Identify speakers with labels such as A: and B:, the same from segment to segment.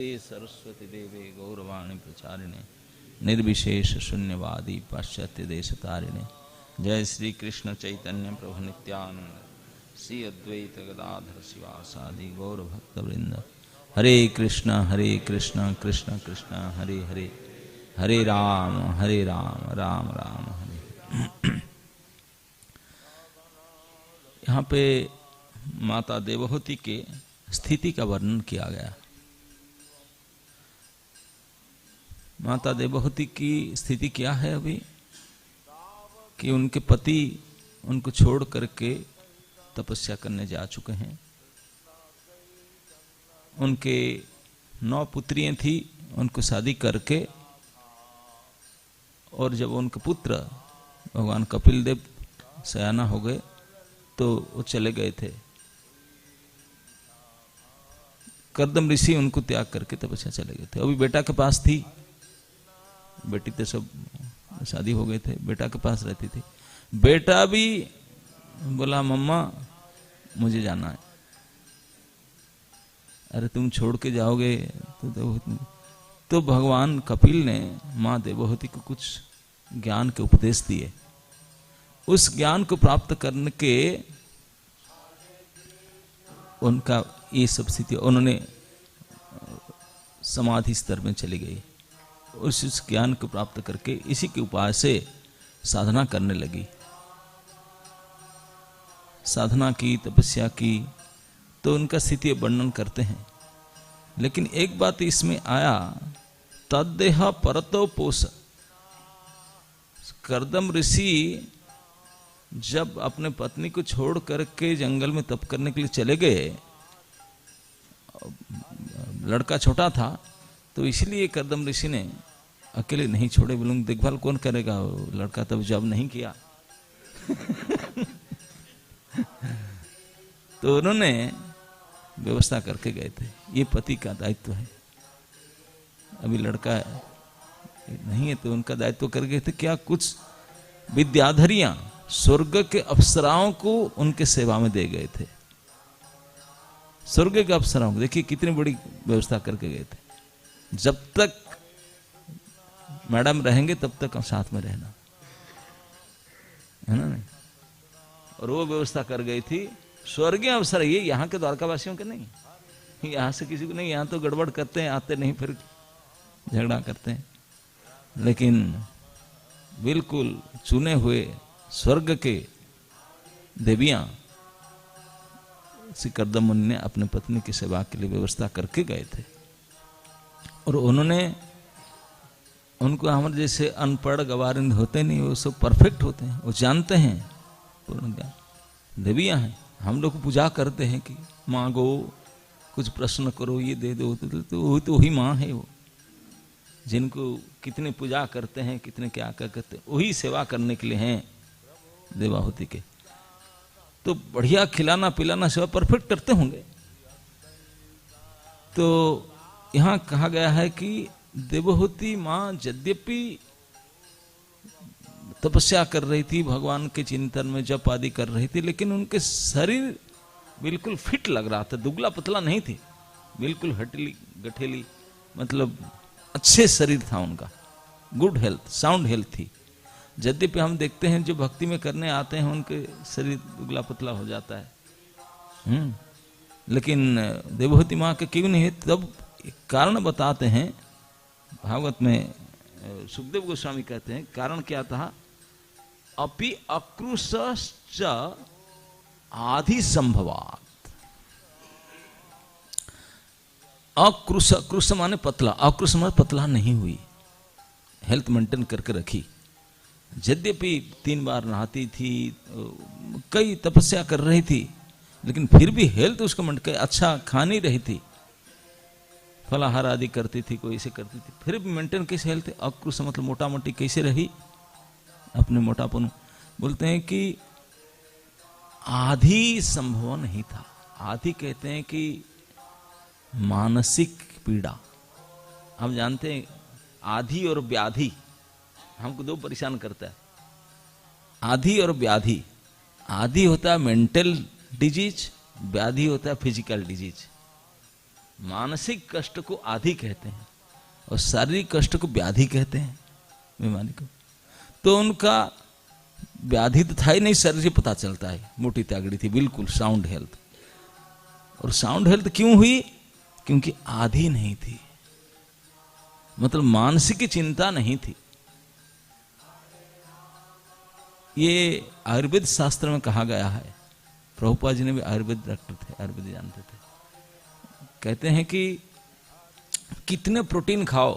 A: सरस्वती देवे गौरवाणी प्रचारिणे निर्विशेष शून्यवादी पाश्चात्य देश तारिणे जय श्री कृष्ण चैतन्य प्रभु नित्यानंद श्री अद्वैत गदाधर शिवासादि गौर भक्त वृंद। हरे कृष्ण कृष्ण कृष्ण हरे हरे, हरे राम राम राम हरे। यहाँ पे माता देवहूति के स्थिति का वर्णन किया गया। माता देवहूति की स्थिति क्या है अभी कि उनके पति उनको छोड़ करके तपस्या करने जा चुके हैं। उनके 9 पुत्रियां थी, उनको शादी करके, और जब उनके पुत्र भगवान कपिल देव सयाना हो गए तो वो चले गए थे। कर्दम ऋषि उनको त्याग करके तपस्या चले गए थे। अभी बेटा के पास थी, बेटी तो सब शादी हो गए थे, बेटा के पास रहती थी। बेटा भी बोला मम्मा मुझे जाना है। अरे तुम छोड़ के जाओगे तो भगवान कपिल ने माँ देवहूति को कुछ ज्ञान के उपदेश दिए। उस ज्ञान को प्राप्त करने के उनका ये सब स्थिति, उन्होंने समाधि स्तर में चली गई। उस ज्ञान को प्राप्त करके इसी के उपाय से साधना करने लगी। साधना की, तपस्या की, तो उनका स्थिति वर्णन करते हैं। लेकिन एक बात इसमें आया, तद्देह परतो पोष। कर्दम ऋषि जब अपने पत्नी को छोड़ करके जंगल में तप करने के लिए चले गए, लड़का छोटा था, तो इसलिए कर्दम ऋषि ने अकेले नहीं छोड़े। बोलूँ देखभाल कौन करेगा, लड़का तब जब नहीं किया तो उन्होंने व्यवस्था करके गए थे। ये पति का दायित्व है। अभी लड़का नहीं है तो उनका दायित्व कर गए थे। क्या कुछ विद्याधरियां स्वर्ग के अप्सराओं को उनके सेवा में दे गए थे। स्वर्ग के अप्सराओं को देखिए कितनी बड़ी व्यवस्था करके गए थे। जब तक मैडम रहेंगे तब तक हम साथ में रहना, है ना नहीं? और वो व्यवस्था कर गई थी। स्वर्गीय अवसर ये यहाँ के द्वारकावासियों के नहीं, यहाँ से किसी को नहीं। यहाँ तो गड़बड़ करते हैं, आते नहीं, फिर झगड़ा करते हैं। लेकिन बिल्कुल चुने हुए स्वर्ग के देवियां श्री कर्दम मुनि ने अपने पत्नी की सेवा के लिए व्यवस्था करके गए थे। और उन्होंने उनको हमारे जैसे अनपढ़ गवारिंद होते नहीं, वो सब परफेक्ट होते हैं, वो जानते हैं पूर्ण ज्ञान। देवियां हैं। हम लोग पूजा करते हैं कि मांगो, कुछ प्रश्न करो, ये दे दो, तो वही माँ है। वो जिनको कितने पूजा करते हैं, कितने क्या क्या करते हैं, वही सेवा करने के लिए हैं देवाहूति के। तो बढ़िया खिलाना पिलाना सेवा परफेक्ट करते होंगे। तो यहाँ कहा गया है कि देवहूति माँ यद्यपि तपस्या कर रही थी, भगवान के चिंतन में जप आदि कर रही थी, लेकिन उनके शरीर बिल्कुल फिट लग रहा था। दुबला पतला नहीं थी, बिल्कुल हठीली गठेली, मतलब अच्छे शरीर था उनका। गुड हेल्थ, साउंड हेल्थ थी। यद्यपि हम देखते हैं जो भक्ति में करने आते हैं उनके शरीर दुबला पतला हो जाता है। लेकिन देवहूति माँ के क्यों नहीं है? तब कारण बताते हैं भागवत में। सुखदेव गोस्वामी कहते हैं कारण क्या था? अपि अकृशश्च आदि संभवात। अकृश, कृश माने पतला, अकृश माने पतला नहीं हुई, हेल्थ मेंटेन करके रखी। यद्यपि 3 बार नहाती थी, कई तपस्या कर रही थी, लेकिन फिर भी हेल्थ उसका मेंटेन, अच्छा खा नहीं रही थी, फलाहार आदि करती थी, कोई ऐसे करती थी, फिर भी मेंटेन कैसे हेल्थ? अकृश मतलब मोटा मोटी कैसे रही अपने मोटापन। बोलते हैं कि आधि संभव नहीं था। आधि कहते हैं कि मानसिक पीड़ा। हम जानते हैं आधि और व्याधि हमको 2 परेशान करता है, आधि और व्याधि। आधि होता है मेंटल डिजीज, व्याधि होता है फिजिकल डिजीज। मानसिक कष्ट को आदि कहते हैं और शारीरिक कष्ट को व्याधि कहते हैं, बीमारी को। तो उनका व्याधि तो था ही नहीं, शरीर से पता चलता है, मोटी तागड़ी थी बिल्कुल, साउंड हेल्थ। और साउंड हेल्थ क्यों हुई? क्योंकि आदि नहीं थी, मतलब मानसिक चिंता नहीं थी। ये आयुर्वेद शास्त्र में कहा गया है, प्रभुपाद जी ने भी आयुर्वेद डॉक्टर थे, आयुर्वेद जानते थे। कहते हैं कि कितने प्रोटीन खाओ,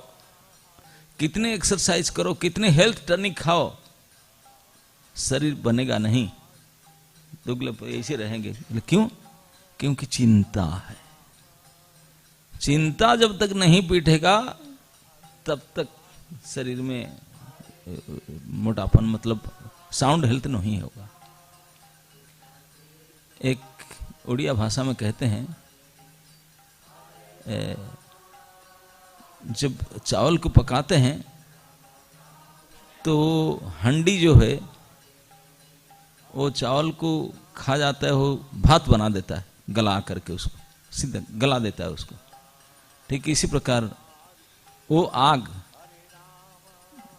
A: कितने एक्सरसाइज करो, कितने हेल्थ टॉनिक खाओ, शरीर बनेगा नहीं, दुबले ऐसे रहेंगे। क्यों? क्योंकि चिंता है। चिंता जब तक नहीं पीटेगा तब तक शरीर में मोटापन, मतलब साउंड हेल्थ नहीं होगा। एक उड़िया भाषा में कहते हैं, जब चावल को पकाते हैं तो हंडी जो है वो चावल को खा जाता है, वो भात बना देता है, गला करके उसको सीधा गला देता है उसको। ठीक इसी प्रकार वो आग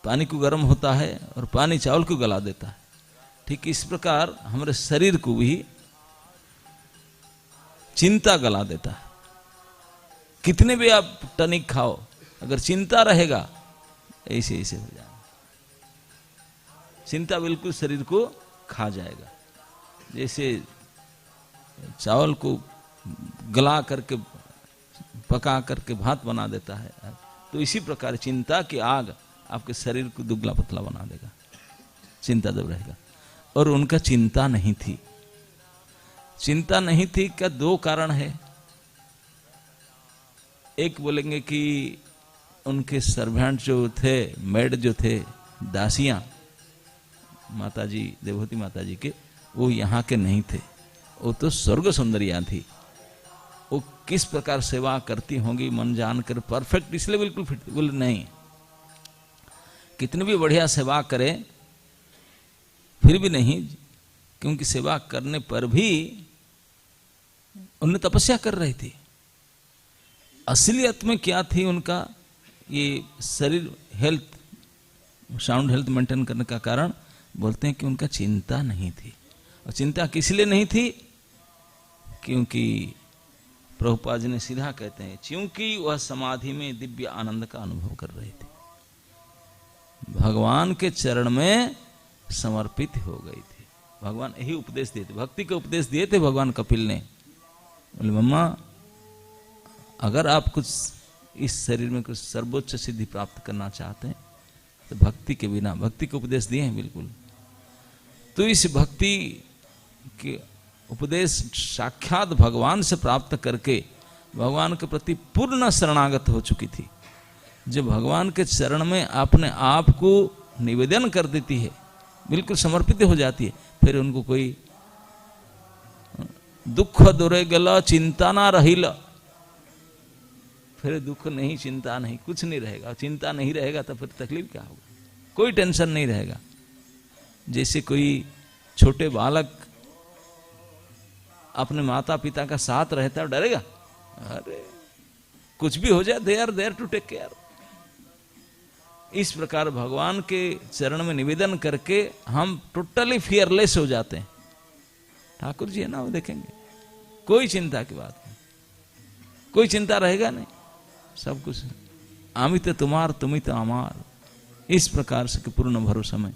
A: पानी को गर्म होता है और पानी चावल को गला देता है। ठीक इस प्रकार हमारे शरीर को भी चिंता गला देता है। कितने भी आप टनिक खाओ, अगर चिंता रहेगा ऐसे ऐसे हो जाएगा। चिंता बिल्कुल शरीर को खा जाएगा। जैसे चावल को गला करके पका करके भात बना देता है, तो इसी प्रकार चिंता की आग आपके शरीर को दुबला पतला बना देगा, चिंता जब रहेगा। और उनका चिंता नहीं थी। चिंता नहीं थी का दो कारण है। एक बोलेंगे कि उनके सर्वेंट जो थे, मेड जो थे, दासियां माताजी, देवहूति माताजी के, वो यहाँ के नहीं थे, वो तो स्वर्ग सुंदरियां थी। वो किस प्रकार सेवा करती होंगी मन जानकर परफेक्ट, इसलिए बिल्कुल फिट। बोले नहीं, कितनी भी बढ़िया सेवा करे फिर भी नहीं, क्योंकि सेवा करने पर भी उन्हें तपस्या कर रही थी। असलियत में क्या थी उनका, ये शरीर हेल्थ, साउंड हेल्थ मेंटेन करने का कारण बोलते हैं कि उनका चिंता नहीं थी। और चिंता किस लिए नहीं थी? क्योंकि प्रभुपाद जी ने सीधा कहते हैं, क्योंकि वह समाधि में दिव्य आनंद का अनुभव कर रही थी, भगवान के चरण में समर्पित हो गई थी। भगवान यही उपदेश दिए थे, भक्ति के उपदेश दिए थे भगवान कपिल ने। बोले मम्मा, अगर आप कुछ इस शरीर में कुछ सर्वोच्च सिद्धि प्राप्त करना चाहते हैं तो भक्ति के बिना, भक्ति के उपदेश दिए हैं बिल्कुल। तो इस भक्ति के उपदेश साक्षात भगवान से प्राप्त करके भगवान के प्रति पूर्ण शरणागत हो चुकी थी। जो भगवान के चरण में अपने आप को निवेदन कर देती है, बिल्कुल समर्पित हो जाती है, फिर उनको कोई दुख दुरे गला चिंता ना रहिला, फिर दुख नहीं, चिंता नहीं, कुछ नहीं रहेगा। चिंता नहीं रहेगा तो फिर तकलीफ क्या होगा? कोई टेंशन नहीं रहेगा। जैसे कोई छोटे बालक अपने माता पिता का साथ रहता है, डरेगा? अरे कुछ भी हो जाए, they are there to take care. इस प्रकार भगवान के चरण में निवेदन करके हम टोटली फियरलेस हो जाते हैं। ठाकुर जी है ना, वो देखेंगे, कोई चिंता की बात नहीं, कोई चिंता रहेगा नहीं, सब कुछ आमित तुम्हार तुमित अमार, इस प्रकार से पूर्ण भरोसा में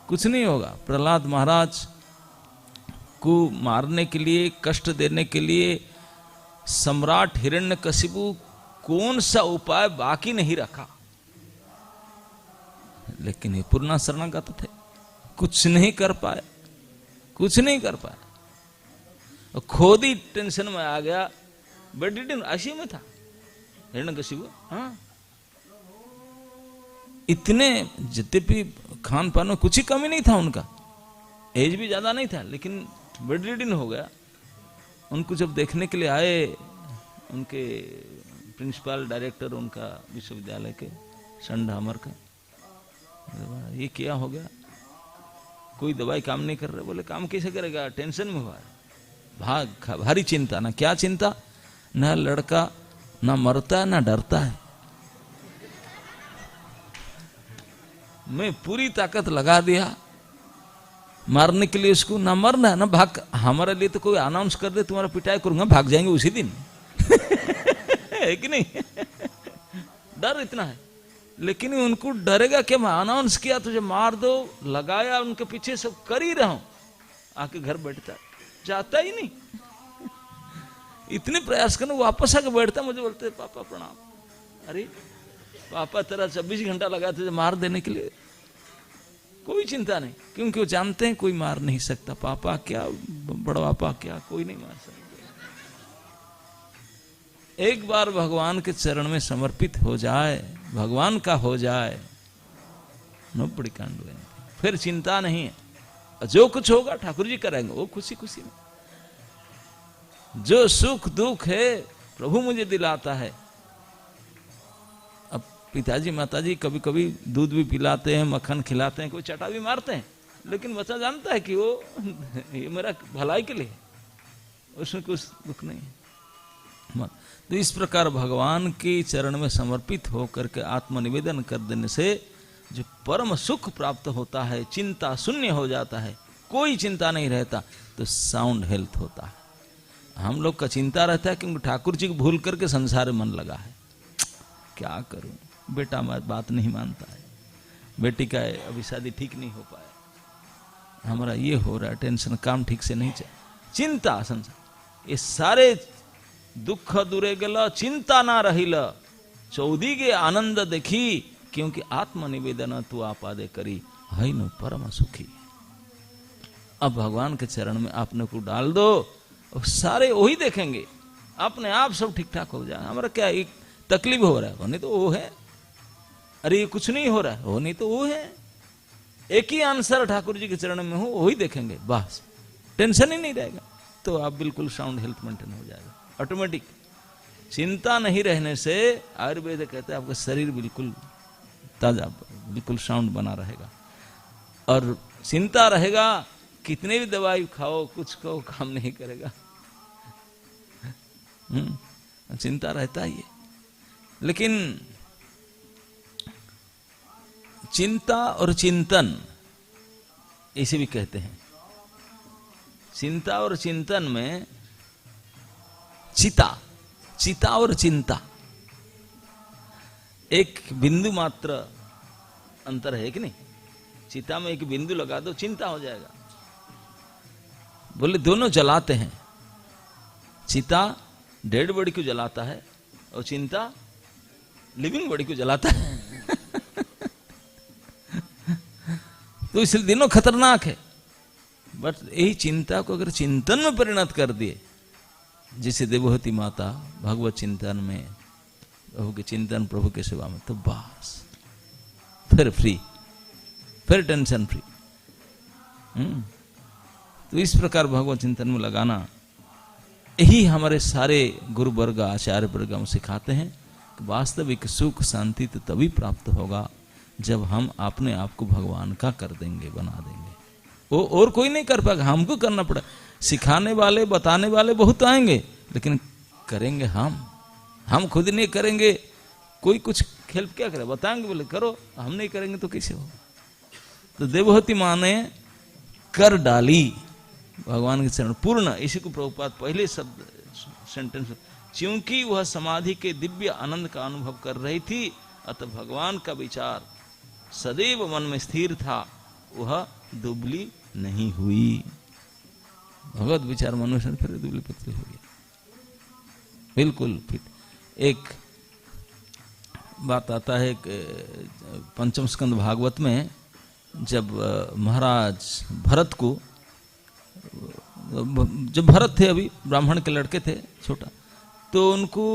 A: कुछ नहीं होगा। प्रहलाद महाराज को मारने के लिए, कष्ट देने के लिए सम्राट हिरण्यकशिपु कौन सा उपाय बाकी नहीं रखा, लेकिन ये पूर्ण शरणागत थे, कुछ नहीं कर पाए, कुछ नहीं कर पाए। और खुद ही टेंशन में आ गया, बेड ऐसी में था हिरण्यकशिपु। हाँ, इतने यद्यपि खान पान में कुछ ही कमी नहीं था, उनका एज भी ज्यादा नहीं था, लेकिन बेड रिडन हो गया। उनको जब देखने के लिए आए उनके प्रिंसिपल डायरेक्टर उनका विश्वविद्यालय के संडामर का, ये क्या हो गया, कोई दवाई काम नहीं कर रहे। बोले काम कैसे करेगा, टेंशन में हुआ है, भारी चिंता। ना क्या चिंता, न लड़का ना मरता है ना डरता है। मैं पूरी ताकत लगा दिया मारने के लिए उसको, ना मरना है ना भाग। हमारे लिए तो कोई अनाउंस कर दे तुम्हारा पिटाई करूंगा, भाग जाएंगे उसी दिन। है कि नहीं? डर इतना है। लेकिन उनको डरेगा कि मैं अनाउंस किया तुझे मार दो, लगाया उनके पीछे सब कर ही रहा हूं, आके घर बैठता जाता ही नहीं। इतने प्रयास करने वापस आके बैठता, मुझे बोलते पापा प्रणाम। अरे पापा तेरा 24 घंटा लगा तुझे मार देने के लिए, कोई चिंता नहीं, क्योंकि वो जानते हैं कोई मार नहीं सकता। पापा क्या, बड़ा पापा क्या, कोई नहीं मार सकता। एक बार भगवान के चरण में समर्पित हो जाए, भगवान का हो जाए, नोबडी कैन डू एनीथिंग, फिर चिंता नहीं है। जो कुछ होगा ठाकुर जी करेंगे, वो खुशी खुशी में। जो सुख दुख है प्रभु मुझे दिलाता है। अब पिताजी माताजी कभी कभी दूध भी पिलाते हैं, मक्खन खिलाते हैं, कोई चटा भी मारते हैं, लेकिन बच्चा जानता है कि वो ये मेरा भलाई के लिए, उसमें कुछ दुख नहीं है। तो इस प्रकार भगवान के चरण में समर्पित होकर के आत्मनिवेदन कर देने से जो परम सुख प्राप्त होता है, चिंता शून्य हो जाता है, कोई चिंता नहीं रहता, तो साउंड हेल्थ होता है। हम लोग का चिंता रहता है क्योंकि ठाकुर जी को भूल करके संसार में मन लगा है। क्या करूं, बेटा बात नहीं मानता है, बेटी का अभी शादी ठीक नहीं हो पाया, हमारा ये हो रहा है, टेंशन, काम ठीक से नहीं चल, चिंता संसार, ये सारे दुख दूरे गल, चिंता ना रहिल, चौदी के आनंद देखी, क्योंकि आत्मनिवेदन तू आपादे करी, है नु परम सुखी। अब भगवान के चरण में आपने को डाल दो, सारे वही देखेंगे, अपने आप सब ठीक ठाक हो जाए। हमारा क्या एक तकलीफ हो रहा है, नहीं तो वो है, अरे ये कुछ नहीं हो रहा है, वो नहीं तो वो है, एक ही आंसर ठाकुर जी के चरण में हो, वही देखेंगे, बस टेंशन ही नहीं रहेगा। तो आप बिल्कुल साउंड हेल्थ मेंटेन हो जाएगा ऑटोमेटिक। चिंता नहीं रहने से आयुर्वेद कहते हैं आपका शरीर बिल्कुल ताजा, बिल्कुल साउंड बना रहेगा। और चिंता रहेगा, कितने भी दवाई खाओ, कुछ को काम नहीं करेगा। चिंता रहता ही है। लेकिन चिंता और चिंतन इसे भी कहते हैं। चिंता और चिंतन में चिता और चिंता एक बिंदु मात्र अंतर है कि नहीं? चिता में एक बिंदु लगा दो, चिंता हो जाएगा। बोले दोनों जलाते हैं, चिता डेड बॉडी को जलाता है और चिंता लिविंग बॉडी को जलाता है। तो इसलिए दोनों खतरनाक है। बट यही चिंता को अगर चिंतन में परिणत कर दिए, जैसे देवहूति माता भगवत चिंतन में, प्रभु के चिंतन, प्रभु के सेवा में, तो बस फिर फ्री, फिर टेंशन फ्री। तो इस प्रकार भगवत चिंतन में लगाना, यही हमारे सारे गुरु वर्ग, आचार्य वर्ग हम सिखाते हैं कि वास्तविक सुख शांति तो तभी प्राप्त होगा जब हम अपने आप को भगवान का कर देंगे, बना देंगे। वो और कोई नहीं कर पाएगा, हमको करना पड़ा। सिखाने वाले, बताने वाले बहुत आएंगे, लेकिन करेंगे हम खुद नहीं करेंगे, कोई कुछ हेल्प क्या करे? बताएंगे, बोले करो, हम नहीं करेंगे तो कैसे होगा? तो देवहूति माँ ने कर डाली भगवान के चरण पूर्ण। इसी को प्रभुपाद पहले शब्द सेंटेंस, क्योंकि वह समाधि के दिव्य आनंद का अनुभव कर रही थी, अतः भगवान का विचार सदैव मन में स्थिर था, वह दुबली नहीं हुई। भगवत विचार मनुष्य फिर दुबली पतली हो गई, बिल्कुल फिट। एक बात आता है पंचम स्कंद भागवत में, जब महाराज भरत को, जब भरत थे अभी ब्राह्मण के लड़के थे छोटा, तो उनको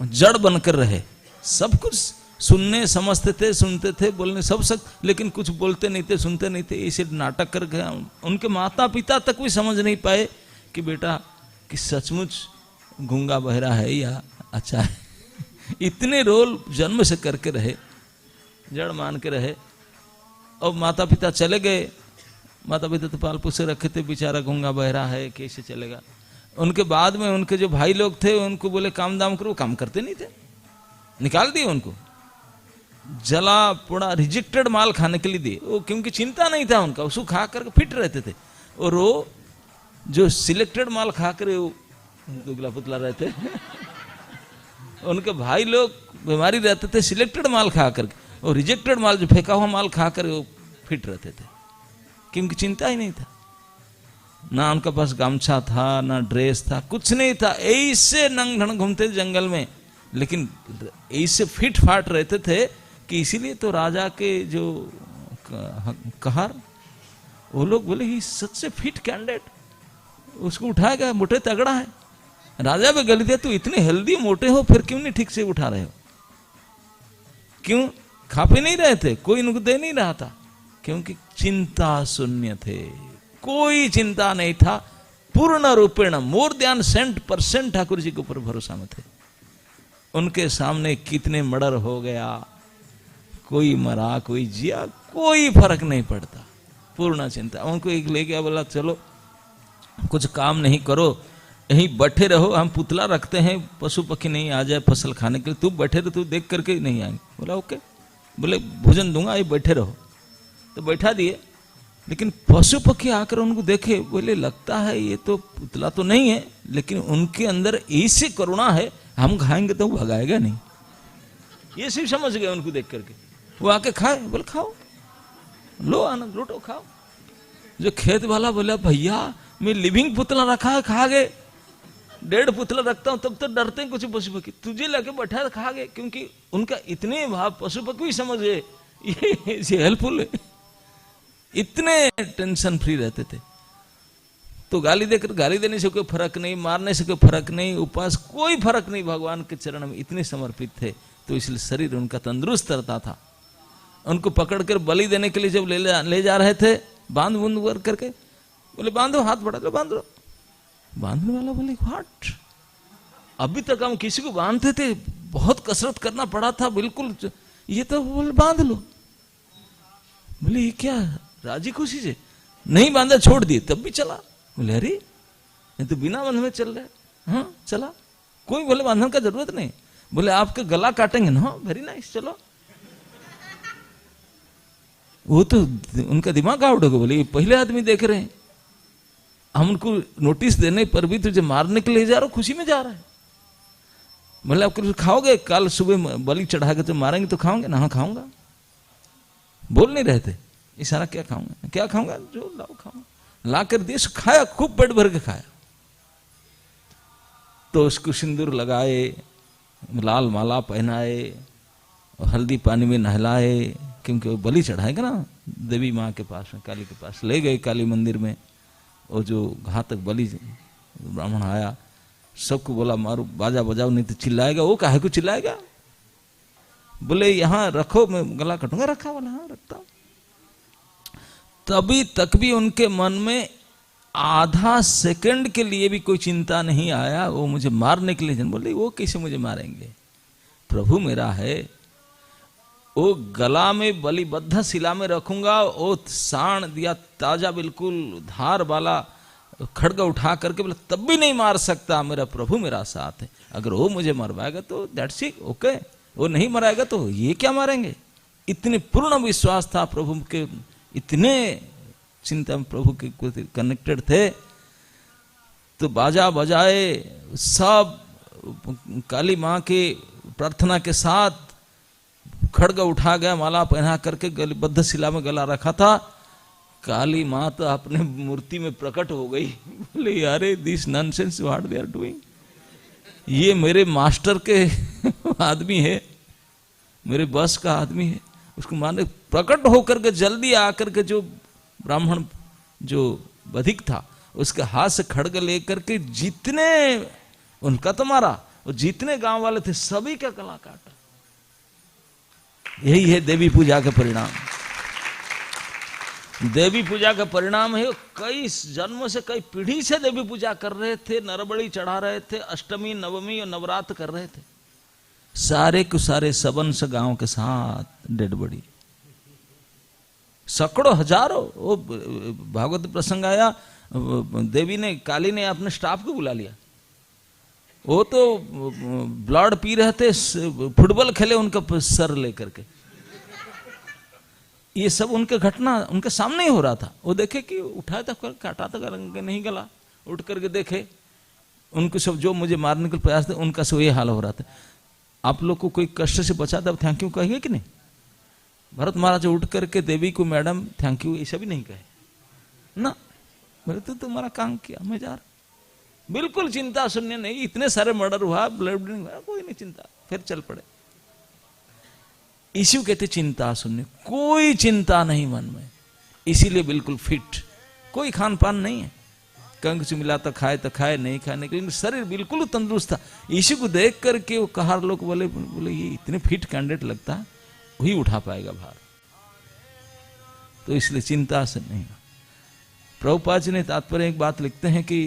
A: जड़ बनकर रहे, सब कुछ सुनने समझते थे, सुनते थे, बोलने सब लेकिन कुछ बोलते नहीं थे, सुनते नहीं थे, ऐसे नाटक कर गया। उनके माता पिता तक भी समझ नहीं पाए कि बेटा कि सचमुच गूंगा बहरा है या अच्छा है। इतने रोल जन्म से करके रहे, जड़ मान के रहे, और माता पिता चले गए। माता पिता तो पाल पोस रखे थे, बेचारा गूंगा बहरा है, कैसे चलेगा? उनके बाद में उनके जो भाई लोग थे उनको बोले काम दाम करो, काम करते नहीं थे, निकाल दिए उनको, जला पोड़ा रिजेक्टेड माल खाने के लिए दिए वो, क्योंकि चिंता नहीं था उनका, उसको खा करके फिट रहते थे। और वो जो सिलेक्टेड माल खा कर वो दुबला पुतला रहते उनके भाई लोग बीमारी रहते थे सिलेक्टेड माल खा करके, और रिजेक्टेड माल जो फेंका हुआ माल खा कर वो फिट रहते थे, क्योंकि चिंता ही नहीं था, ना उनके पास गमछा था ना ड्रेस था, कुछ नहीं था, ऐसे नंग ढंग घूमते जंगल में, लेकिन ऐसे फिट फाट रहते थे कि इसीलिए तो राजा के जो कहार वो लोग बोले ही सबसे फिट कैंडिडेट, उसको उठाएगा, मोटे तगड़ा है। राजा भी गली दिया, तू इतने हेल्दी मोटे हो फिर क्यों नहीं ठीक से उठा रहे हो, क्यों खा पी नहीं रहे थे, कोई उनको दे नहीं रहा था, क्योंकि चिंता शून्य थे, कोई चिंता नहीं था, पूर्ण रूपेण मोर देन 100% ठाकुर जी के ऊपर भरोसा में थे। उनके सामने कितने मर्डर हो गया, कोई मरा कोई जिया, कोई फर्क नहीं पड़ता, पूर्ण चिंता। उनको एक ले गया, बोला चलो कुछ काम नहीं करो, यहीं बैठे रहो, हम पुतला रखते हैं, पशु पक्षी नहीं आ जाए फसल खाने के लिए, तू बैठे रहो, तू देख करके नहीं आएंगे। बोला ओके, बोले भोजन दूंगा, ये बैठे रहो, तो बैठा दिए। लेकिन पशु पक्षी आकर उनको देखे, बोले लगता है ये तो पुतला तो नहीं है, लेकिन उनके अंदर ऐसी करुणा है, हम खाएंगे तो वो भगाएगा नहीं, ये सिर्फ समझ गए उनको देख करके। वो आके खाए, बोले खाओ, लो आनंद लूटो खाओ। जो खेत वाला बोला भैया मैं लिविंग पुतला रखा है, खा गए, डेढ़ पुतला रखता हूं तब तो डरते हैं कुछ पशु पक्षी, तुझे लेके बैठा खा गए, क्योंकि उनका इतने भाव पशु पक्षी समझ गए ये हेल्पफुल है, इतने टेंशन फ्री रहते थे। तो गाली देकर, गाली देने से कोई फर्क नहीं, मारने से कोई फर्क नहीं, उपवास कोई फर्क नहीं, भगवान के चरण में इतने समर्पित थे, तो इसलिए शरीर उनका तंदुरुस्त रहता था। उनको पकड़कर बलि देने के लिए जब ले जा रहे थे, बांध बूंद करके बोले बांधो, हाथ बढ़ा लो बांध लो। बांधने वाला बोले व्हाट, अभी तक हम किसी को बांधते थे, बहुत कसरत करना पड़ा था, बिल्कुल, ये तो बोले बांध लो। बोले ये क्या, राजी खुशी से नहीं बांधा, छोड़ दिए, तब भी चला। बोले अरे ये तो बिना बंध में चल रहा है, हाँ चला, कोई बोले बांधने का जरूरत नहीं। बोले आपके गला काटेंगे ना, वेरी नाइस, चलो। वो तो उनका दिमाग आउट हो गया, बोले पहले आदमी देख रहे हैं, हम उनको नोटिस देने पर भी तुझे मारने के लिए जा रहा, खुशी में जा रहा है। बोले आप कुछ खाओगे, कल सुबह बलि चढ़ा के तो मारेंगे तो खाओगे ना, हाँ खाऊंगा। बोल नहीं रहे थे, इशारा क्या खाऊंगा, क्या खाऊंगा, जो लाओ खाऊंगा, ला कर दिए, खाया, खूब पेट भर के खाया। तो उसको सिंदूर लगाए, लाल माला पहनाए, हल्दी पानी में नहलाए, क्योंकि वो बलि चढ़ाएगा ना देवी माँ के पास में, काली के पास ले गए, काली मंदिर में। और जो घातक बलि ब्राह्मण आया, सबको बोला मारो, बाजा बजाओ, नहीं तो चिल्लाएगा। वो काहे को चिल्लाएगा, बोले यहाँ रखो, मैं गला कटूंगा। रखा, बोला हाँ रखता। तभी तक भी उनके मन में आधा सेकंड के लिए भी कोई चिंता नहीं आया, वो मुझे मारने के लिए। बोले वो कैसे मुझे मारेंगे, प्रभु मेरा है, वो गला में बलिबद्ध शिला में रखूंगा, वो साण दिया ताजा बिल्कुल धार वाला खड़गा उठा करके, बोले तब भी नहीं मार सकता, मेरा प्रभु मेरा साथ है। अगर वो मुझे मरवाएगा तो दैट्स इट, ओके, वो नहीं मराएगा तो ये क्या मारेंगे। इतने पूर्ण विश्वास था प्रभु के, इतने चिंता में प्रभु के कनेक्टेड थे। तो बाजा बजाए, सब काली माँ के प्रार्थना के साथ खड़गा उठा गया, माला पहना करके गलिबद्ध शिला में गला रखा था। काली माँ तो अपने मूर्ति में प्रकट हो गई। बोले यारे this nonsense what they are doing, ये मेरे मास्टर के आदमी है, मेरे बस का आदमी है। उसको माने प्रकट होकर के जल्दी आकर के जो ब्राह्मण जो बधिक था उसके हाथ से खड़ग लेकर के जितने उनका तो मारा, और जितने गांव वाले थे सभी का गला काटा। यही है देवी पूजा का परिणाम। देवी पूजा का परिणाम है, कई जन्मों से, कई पीढ़ी से देवी पूजा कर रहे थे, नरबली चढ़ा रहे थे, अष्टमी नवमी और नवरात्र कर रहे थे, सारे के सारे सबंस गांव के साथ डेड बॉडी, सैकड़ों हजारों। वो भागवत प्रसंग आया, देवी ने, काली ने अपने स्टाफ को बुला लिया। वो तो ब्लड पी रहे थे, फुटबॉल खेले उनका सर लेकर के। ये सब उनके घटना उनके सामने ही हो रहा था। वो देखे कि उठाया था, काटा था, नहीं गला, उठ करके देखे उनको सब जो मुझे मारने के प्रयास थे उनका सब ये हाल हो रहा था। आप लोग को कोई कष्ट से बचा तब थैंक यू कहेंगे कि नहीं? भरत महाराज उठ करके देवी को मैडम थैंक यू ऐसा भी नहीं कहे ना, बोले तो तुम्हारा काम किया, मैं जा रहा। बिल्कुल चिंता शून्य नहीं, इतने सारे मर्डर हुआ, ब्लड हुआ, कोई नहीं चिंता, फिर चल पड़े। इसी को कहते चिंता शून्य, कोई चिंता नहीं मन में, इसीलिए बिल्कुल फिट, कोई खान पान नहीं है, कहीं कुछ मिला तो खाए नहीं खाए नहीं, लेकिन शरीर बिल्कुल तंदुरुस्त था। इसी को देख करके वो कहार लोग बोले ये इतने फिट कैंडिडेट लगता है, वही उठा पाएगा भार, तो इसलिए चिंता से नहीं। प्रभुपाद जी ने तात्पर्य एक बात लिखते हैं कि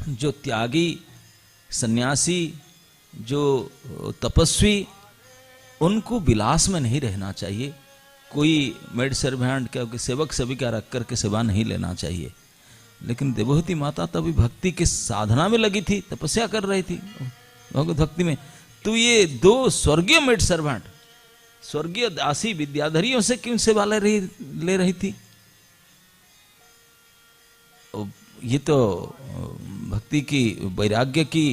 A: जो त्यागी, सन्यासी, जो तपस्वी, उनको विलास में नहीं रहना चाहिए, कोई मेड सर्वेंट क्या सेवक सेविका रख करके सेवा नहीं लेना चाहिए। लेकिन देवहूति माता तो अभी भक्ति के साधना में लगी थी, तपस्या कर रही थी भगवत भक्ति में, तो ये दो स्वर्गीय मेड सर्वेंट, स्वर्गीय दासी विद्याधरियों से क्यों सेवा ले रही थी? ये तो भक्ति की, वैराग्य की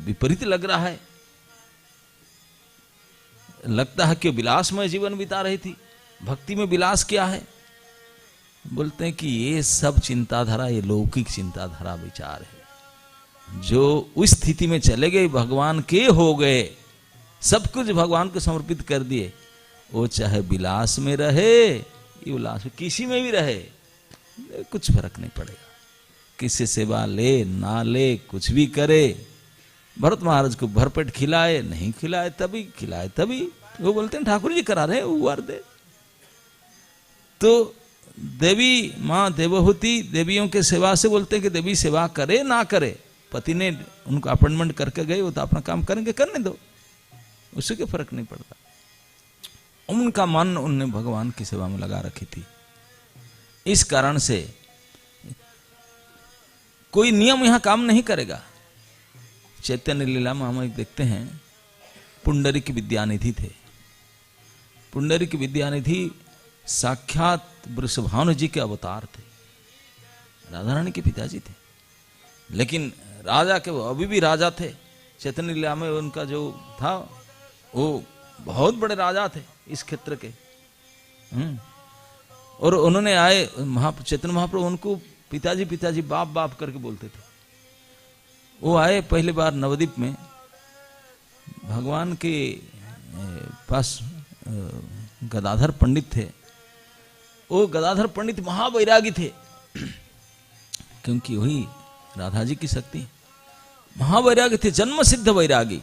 A: विपरीत लग रहा है। लगता है कि विलासमय जीवन बिता रही थी। भक्ति में विलास क्या है? बोलते हैं कि ये सब चिंताधारा, ये लौकिक चिंताधारा विचार है। जो उस स्थिति में चले गए, भगवान के हो गए, सब कुछ भगवान को समर्पित कर दिए, वो चाहे विलास में रहे ये उल्लास में, किसी में भी रहे, कुछ फर्क नहीं पड़ेगा। किसी सेवा ले ना ले, कुछ भी करे, भरत महाराज को भरपेट खिलाए नहीं खिलाए तभी, खिलाए तभी, वो बोलते हैं ठाकुर जी करा रहे वो वर दे। तो देवी माँ देवहूति देवियों के सेवा से बोलते हैं कि देवी सेवा करे ना करे, पति ने उनको अपॉइंटमेंट करके गए, वो तो अपना काम करेंगे, करने दो, उससे कोई फर्क नहीं पड़ता। उनका मन उनने भगवान की सेवा में लगा रखी थी। इस कारण से कोई नियम यहां काम नहीं करेगा। चैतन्य लीला में हम एक देखते हैं, पुंडरीक विद्यानिधि थे। पुंडरीक विद्यानिधि साक्षात वृषभानु जी के अवतार थे, राधा रानी के पिताजी थे, लेकिन राजा के, वो अभी भी राजा थे। चैतन्य लीला में उनका जो था वो बहुत बड़े राजा थे इस क्षेत्र के। और उन्होंने आए, चैतन्य महाप्रभु उनको पिताजी पिताजी बाप बाप करके बोलते थे। वो आए पहली बार नवद्वीप में, भगवान के पास गदाधर पंडित थे। वो गदाधर पंडित महावैरागी थे, क्योंकि वही राधा जी की शक्ति, महावैरागी थे, जन्म सिद्ध वैरागी।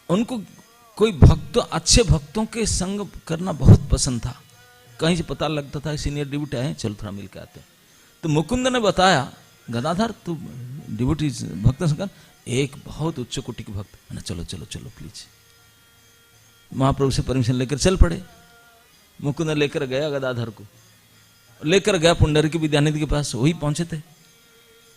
A: उनको कोई भक्त, अच्छे भक्तों के संग करना बहुत पसंद था। कहीं से पता लगता था सीनियर डिब्यूटी आए, चलो थोड़ा मिल के आते। तो मुकुंद ने बताया, गदाधर तू डिब्यूटी भक्त संग, एक बहुत उच्च कोटि के भक्त है ना, चलो चलो चलो प्लीज। महाप्रभु से परमिशन लेकर चल पड़े। मुकुंद लेकर गया गदाधर को, लेकर गया पुंडरीक विद्यानिधि के पास, वही पहुंचे थे।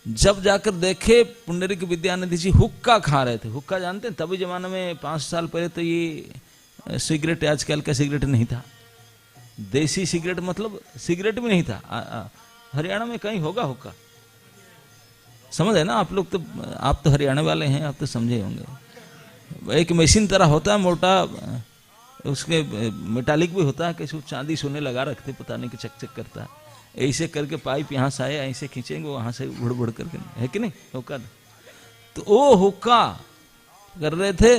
A: जब जाकर देखे पुंडरीक विद्यानिधि जी हुक्का खा रहे थे। हुक्का जानते हैं, तभी जमाने में 5 साल पहले तो ये सिगरेट, आजकल का सिगरेट नहीं था, देसी सिगरेट मतलब सिगरेट भी नहीं था। हरियाणा में कहीं होगा हुक्का, समझ है ना आप लोग, तो आप तो हरियाणा वाले हैं, आप तो समझे होंगे। एक मशीन तरह होता है मोटा, उसके मेटालिक भी होता है, कैसे चांदी सोने लगा रखते, पता नहीं कि चक चक करता है, ऐसे करके पाइप यहाँ से आए, ऐसे खींचेंगे, वहां से उड़ उड़ करके, है कि नहीं हुक्का। तो वो हुक्का कर रहे थे,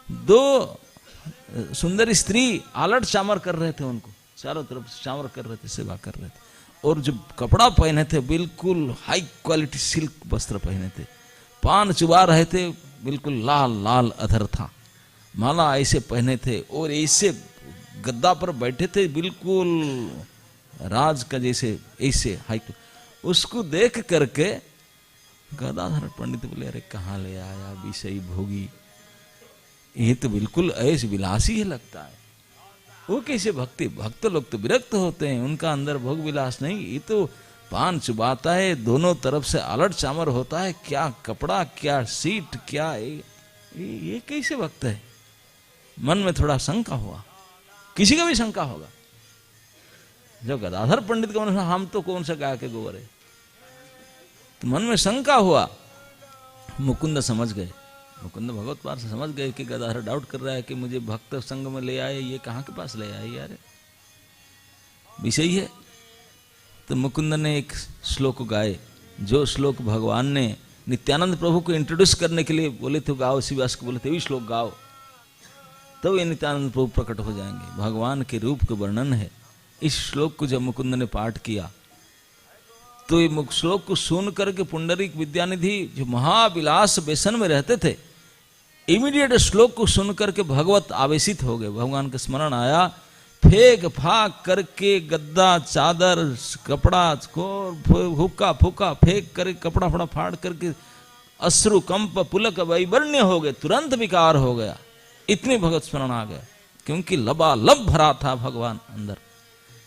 A: 2 सुंदर स्त्री आलट चामर कर रहे थे, उनको चारों तरफ चामर कर रहे थे, सेवा कर रहे थे। और जो कपड़ा पहने थे बिल्कुल हाई क्वालिटी सिल्क वस्त्र पहने थे, पान चुबा रहे थे, बिल्कुल लाल लाल अधर था, माला ऐसे पहने थे, और ऐसे गद्दा पर बैठे थे, बिल्कुल राज का जैसे, ऐसे हाई। उसको देख करके गदाधर पंडित बोले, अरे कहाँ ले आया विषयी भोगी, ये तो बिल्कुल ऐश विलासी ही लगता है। वो कैसे भक्ति, भक्त लोग तो विरक्त होते हैं, उनका अंदर भोग विलास नहीं, ये तो पान चुबाता है, दोनों तरफ से अलट चामर होता है, क्या कपड़ा, क्या सीट, क्या ये कैसे भक्त है? मन में थोड़ा शंका हुआ, किसी का भी शंका होगा। जब गदाधर पंडित का मन, हम तो कौन सा गाय के गोबर है, तो मन में शंका हुआ। मुकुंद समझ गए, मुकुंद भगवत पार से समझ गए कि गदाधर डाउट कर रहा है कि मुझे भक्त संग में ले आए, ये कहाँ के पास ले आए यार, विषय है। तो मुकुंद ने एक श्लोक गाए, जो श्लोक भगवान ने नित्यानंद प्रभु को इंट्रोड्यूस करने के लिए बोले थे, गाओ, शिवास को बोले थे, वही श्लोक गाओ, तो ये नित्यानंद प्रभु प्रकट हो जाएंगे। भगवान के रूप का वर्णन है। इस श्लोक को जब मुकुंद ने पाठ किया, तो ये श्लोक को सुन करके पुंडरीक विद्यानिधि जो महाविलास बेसन में रहते थे, इमीडिएट श्लोक को सुन करके भगवत आवेशित हो गए। भगवान का स्मरण आया, फेंक फाक करके गद्दा, चादर, कपड़ा को हुक्का फूका फेंक करके, कपड़ा फड़ा फाड़ करके अश्रु कंप पुलक वैवर्ण्य हो गए, तुरंत विकार हो गया। इतनी भगवत स्मरण आ गया, क्योंकि लबालब भरा था भगवान अंदर,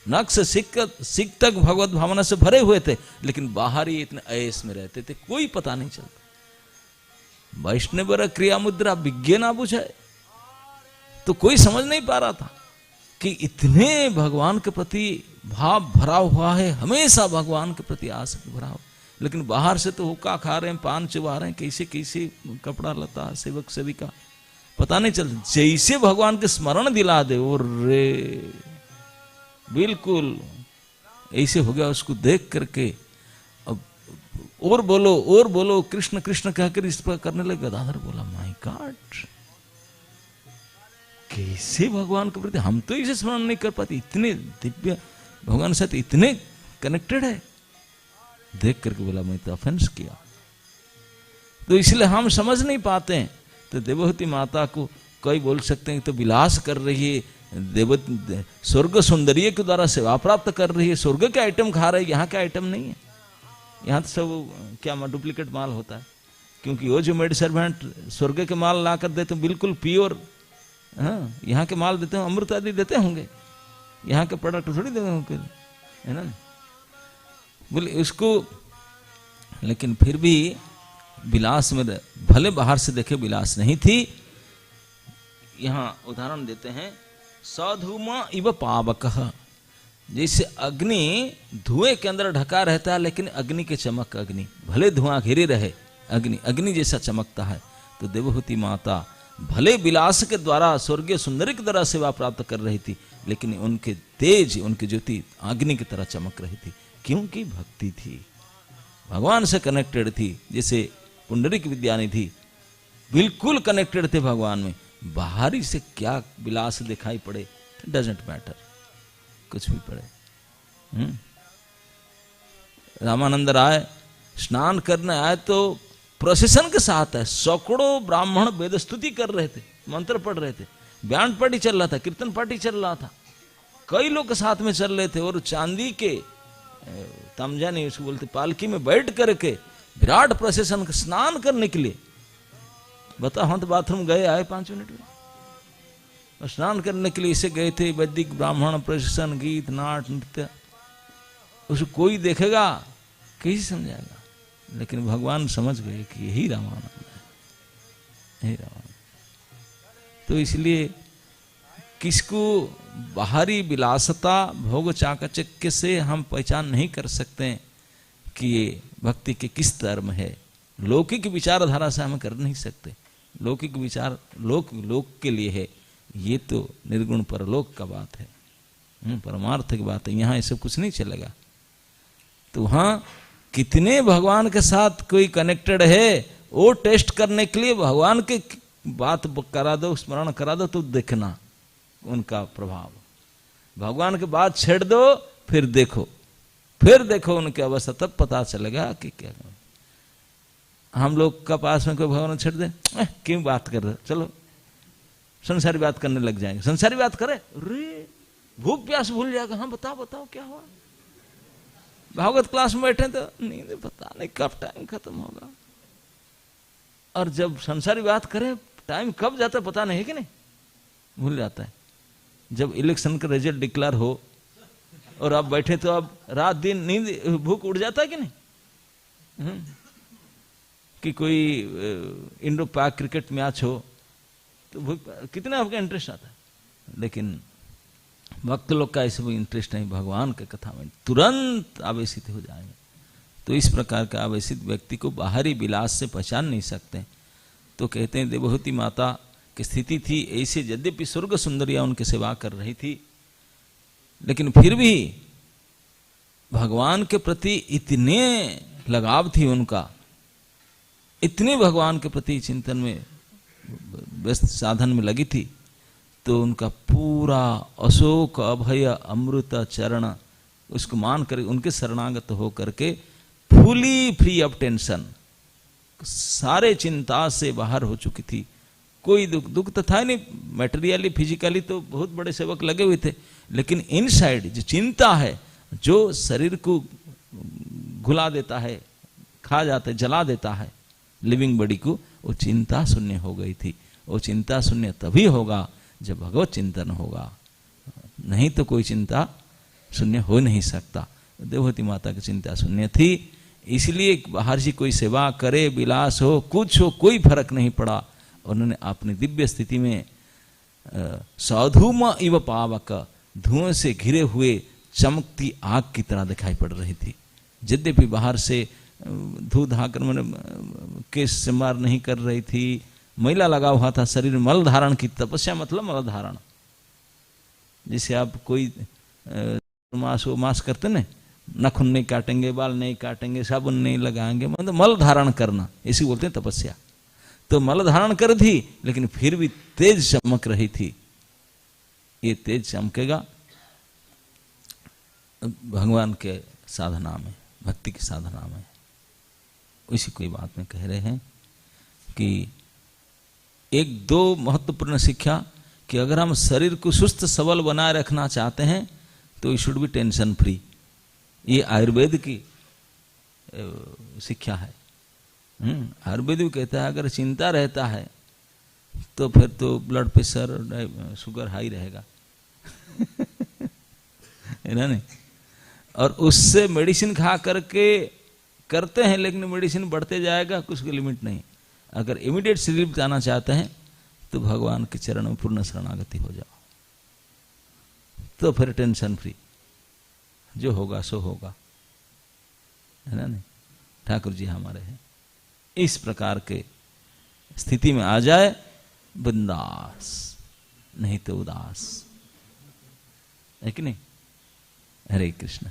A: नख से सिक तक भगवत भावना से भरे हुए थे, लेकिन बाहर ही इतने ऐस में रहते थे, कोई पता नहीं चलता। वैष्णव क्रिया मुद्रा विज्ञ ना बुझाए, तो कोई समझ नहीं पा रहा था कि इतने भगवान के प्रति भाव भरा हुआ है, हमेशा भगवान के प्रति आसक्ति भरा हुआ, लेकिन बाहर से तो हुक्का खा रहे हैं, पान चबा रहे हैं, कैसे कैसे कपड़ा लता, सेवक सेविका, पता नहीं चलता। जैसे भगवान के स्मरण दिला दे, और रे बिल्कुल ऐसे हो गया। उसको देख करके अब और बोलो कृष्ण कृष्ण कहकर इस पर करने लगे। गदाधर बोला, माय गॉड, कैसे भगवान के प्रति हम तो इसे स्मरण नहीं कर पाते, इतने दिव्य भगवान साथ इतने कनेक्टेड है। देख करके बोला, मैं तो ऑफेंस किया, तो इसलिए हम समझ नहीं पाते हैं। तो देवहूति माता को कोई बोल सकते हैं तो विलास कर रही है, स्वर्ग सौंदर्य के द्वारा सेवा प्राप्त कर रही है, स्वर्ग के आइटम खा रही है, यहाँ के आइटम नहीं है। यहाँ तो सब क्या डुप्लीकेट माल होता है, क्योंकि वो जो मेड सर्वेंट स्वर्ग के माल ला कर देते बिल्कुल प्योर, हाँ, यहाँ के माल देते हैं, अमृत आदि देते होंगे, यहाँ के प्रोडक्ट थोड़ी देते होंगे, है ना। बोले उसको, लेकिन फिर भी विलास में, भले बाहर से देखे विलास नहीं थी। यहाँ उदाहरण देते हैं, सधूमा इव पावकः, जैसे अग्नि धुएं के अंदर ढका रहता है, लेकिन अग्नि के चमक, अग्नि भले धुआं घिरे रहे, अग्नि जैसा चमकता है। तो देवहूति माता भले विलास के द्वारा स्वर्गीय सुंदरी की तरह सेवा प्राप्त कर रही थी, लेकिन उनके तेज, उनकी ज्योति अग्नि की तरह चमक रही थी, क्योंकि भक्ति थी, भगवान से कनेक्टेड थी। जैसे पुंडरीक विद्यानिधि बिल्कुल कनेक्टेड थे भगवान में, बाहरी से क्या विलास दिखाई पड़े, डजंट मैटर, कुछ भी पड़े। रामानंद राय स्नान करने आए तो प्रोसेशन के साथ है, सैकड़ों ब्राह्मण वेद स्तुति कर रहे थे, मंत्र पढ़ रहे थे, बैंड पार्टी चल रहा था, कीर्तन पार्टी चल रहा था, कई लोग साथ में चल रहे थे, और चांदी के तमजा नहीं उसको बोलते, पालकी में बैठ करके विराट प्रोसेशन स्नान करने के लिए। बता, हम तो बाथरूम गए आए 5 मिनट में, स्नान करने के लिए इसे गए थे। वैदिक ब्राह्मण प्रोसेशन, गीत नाट नृत्य, उसको कोई देखेगा कैसे समझाएगा, लेकिन भगवान समझ गए कि यही रामानंद है, यही रामानंद। तो इसलिए किसको बाहरी विलासता भोग चाकचक्य से हम पहचान नहीं कर सकते कि ये भक्ति के किस स्तर में है। लौकिक विचारधारा से हम कर नहीं सकते, लौकिक विचार लोक के लिए है, ये तो निर्गुण परलोक का बात है, परमार्थ की बात है, यहाँ ऐसा कुछ नहीं चलेगा। तो वहाँ कितने भगवान के साथ कोई कनेक्टेड है, वो टेस्ट करने के लिए भगवान के बात करा दो, स्मरण करा दो, तो देखना उनका प्रभाव। भगवान के बात छेड़ दो, फिर देखो उनकी अवस्था, तब पता चलेगा कि क्या। हम लोग का पास में कोई भगवान छेड़ दे, क्यों बात कर रहे, चलो संसारी बात करने लग जाएंगे। संसारी बात करे, रे भूख प्यास भूल जाएगा, हाँ बताओ क्या हुआ। भागवत क्लास में बैठे तो नींद, पता नहीं कब टाइम खत्म होगा, और जब संसारी बात करें टाइम कब जाता है पता नहीं, है कि नहीं, भूल जाता है। जब इलेक्शन का रिजल्ट डिक्लेयर हो और आप बैठे तो अब रात दिन नींद भूख उड़ जाता है कि नहीं? कि कोई इंडो पाक क्रिकेट मैच हो तो भूख कितना आपका इंटरेस्ट आता है, लेकिन भक्त लोग का ऐसे इंटरेस्ट नहीं, भगवान के कथा में तुरंत आवेशित हो जाएंगे। तो इस प्रकार का आवेशित व्यक्ति को बाहरी विलास से पहचान नहीं सकते। तो कहते हैं देवहूति माता की स्थिति थी ऐसे, यद्यपि स्वर्ग सुंदरियां उनकी सेवा कर रही थी, लेकिन फिर भी भगवान के प्रति इतने लगाव थी उनका, इतने भगवान के प्रति चिंतन में व्यस्त साधन में लगी थी, तो उनका पूरा अशोक अभय अमृत चरण उसको मान कर उनके शरणागत हो करके फुली फ्री ऑफ टेंशन, सारे चिंता से बाहर हो चुकी थी। कोई दुख तो था नहीं, मटेरियली फिजिकली तो बहुत बड़े सेवक लगे हुए थे, लेकिन इनसाइड जो चिंता है, जो शरीर को घुला देता है, खा जाता है, जला देता है लिविंग बॉडी को, वो चिंता शून्य हो गई थी। वो चिंता शून्य तभी होगा जब भगवत चिंतन होगा, नहीं तो कोई चिंता शून्य हो नहीं सकता। देवहूति माता की चिंता शून्य थी, इसलिए बाहर से कोई सेवा करे, विलास हो, कुछ हो, कोई फर्क नहीं पड़ा। उन्होंने अपनी दिव्य स्थिति में सौधूम इव पावक, धुआं से घिरे हुए चमकती आग की तरह दिखाई पड़ रही थी। यद्यपि बाहर से धू धाकर मैंने केस संवार नहीं कर रही थी, मैला लगा हुआ था शरीर, मल धारण की तपस्या मतलब मल धारण, जैसे आप कोई मास करते ना, नाखून नहीं काटेंगे, बाल नहीं काटेंगे, साबुन नहीं लगाएंगे, मतलब मल धारण करना, इसी बोलते हैं तपस्या। तो मल धारण कर थी, लेकिन फिर भी तेज चमक रही थी। ये तेज चमकेगा भगवान के साधना में, भक्ति की साधना में। इसी कोई बात में कह रहे हैं कि एक दो महत्वपूर्ण शिक्षा कि अगर हम शरीर को सुस्त सबल बनाए रखना चाहते हैं तो you should be tension free. ये आयुर्वेद की शिक्षा है। आयुर्वेद भी कहता है अगर चिंता रहता है तो फिर तो ब्लड प्रेशर और शुगर हाई रहेगा है ना नहीं? और उससे मेडिसिन खा करके करते हैं, लेकिन मेडिसिन बढ़ते जाएगा, कुछ लिमिट नहीं। अगर इमीडिएट रिलीफ जाना चाहते हैं तो भगवान के चरण में पूर्ण शरणागति हो जाओ, तो फिर टेंशन फ्री, जो होगा सो होगा, है ना नहीं? ठाकुर जी हमारे हैं। इस प्रकार के स्थिति में आ जाए बिंदास, नहीं तो उदास, है कि नहीं? हरे कृष्ण।